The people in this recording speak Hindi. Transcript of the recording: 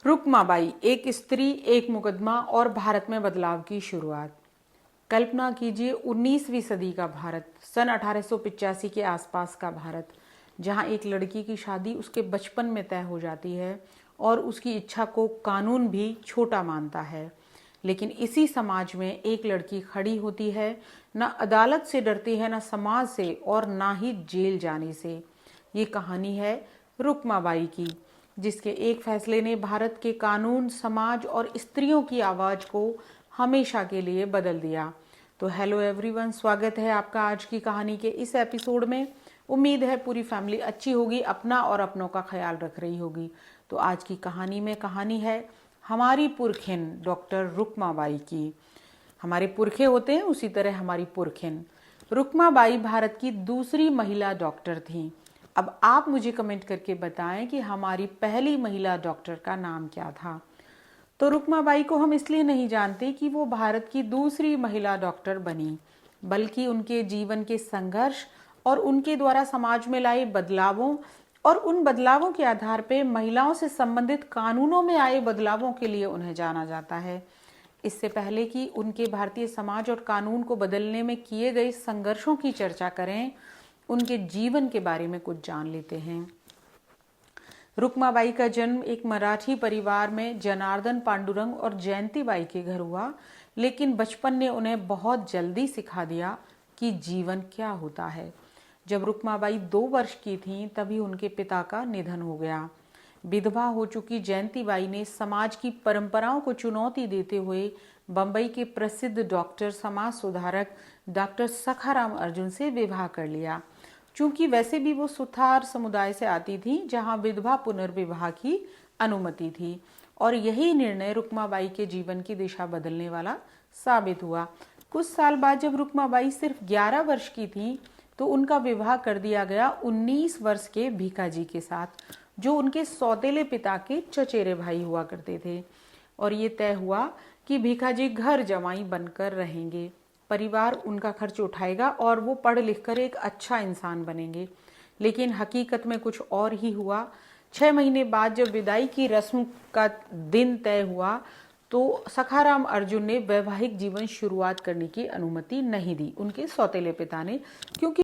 रुक्माबाई, एक स्त्री, एक मुकदमा और भारत में बदलाव की शुरुआत। कल्पना कीजिए 19वीं सदी का भारत, सन 1885 के आसपास का भारत, जहां एक लड़की की शादी उसके बचपन में तय हो जाती है और उसकी इच्छा को कानून भी छोटा मानता है। लेकिन इसी समाज में एक लड़की खड़ी होती है, न अदालत से डरती है, न समाज से, और ना ही जेल जाने से। ये कहानी है रुक्माबाई की, जिसके एक फैसले ने भारत के कानून, समाज और स्त्रियों की आवाज़ को हमेशा के लिए बदल दिया। तो हेलो एवरीवन, स्वागत है आपका आज की कहानी के इस एपिसोड में। उम्मीद है पूरी फैमिली अच्छी होगी, अपना और अपनों का ख्याल रख रही होगी। तो आज की कहानी में कहानी है हमारी पुरखिन डॉक्टर रुक्माबाई की। हमारे पुरखे होते हैं, उसी तरह हमारी पुरखिन। रुक्माबाई भारत की दूसरी महिला डॉक्टर थीं। अब आप मुझे कमेंट करके बताएं कि हमारी पहली महिला डॉक्टर का नाम क्या था। तो रुक्माबाई को हम इसलिए नहीं जानते कि वो भारत की दूसरी महिला डॉक्टर बनी, बल्कि उनके जीवन के संघर्ष और उनके द्वारा समाज में लाए बदलावों और उन बदलावों के आधार पर महिलाओं से संबंधित कानूनों में आए बदलावों के लिए उन्हें जाना जाता है। इससे पहले कि उनके भारतीय समाज और कानून को बदलने में किए गए संघर्षों की चर्चा करें, उनके जीवन के बारे में कुछ जान लेते हैं। रुक्माबाई का जन्म एक मराठी परिवार में जनार्दन पांडुरंग और जयंतीबाई के घर हुआ, लेकिन बचपन ने उन्हें बहुत जल्दी सिखा दिया कि जीवन क्या होता है। जब रुक्माबाई 2 वर्ष की थीं, तभी उनके पिता का निधन हो गया। विधवा हो चुकी जयंतीबाई ने समाज की परंपराओं को चुनौती देते हुए बंबई के प्रसिद्ध डॉक्टर, समाज सुधारक डॉक्टर सखाराम अर्जुन से विवाह कर लिया। चूंकि वैसे भी वो सुथार समुदाय से आती थी, जहां विधवा पुनर्विवाह की अनुमति थी, और यही निर्णय रुक्माबाई के जीवन की दिशा बदलने वाला साबित हुआ। कुछ साल बाद जब रुक्माबाई सिर्फ 11 वर्ष की थी, तो उनका विवाह कर दिया गया 19 वर्ष के भीखाजी के साथ, जो उनके सौतेले पिता के चचेरे भाई हुआ करते थे। और ये तय हुआ कि भीखाजी घर जमाई बनकर रहेंगे, परिवार उनका खर्च उठाएगा और वो पढ़ लिख कर एक अच्छा इंसान बनेंगे। लेकिन हकीकत में कुछ और ही हुआ। 6 महीने बाद जब विदाई की रस्म का दिन तय हुआ, तो सखाराम अर्जुन ने वैवाहिक जीवन शुरुआत करने की अनुमति नहीं दी, उनके सौतेले पिता ने, क्योंकि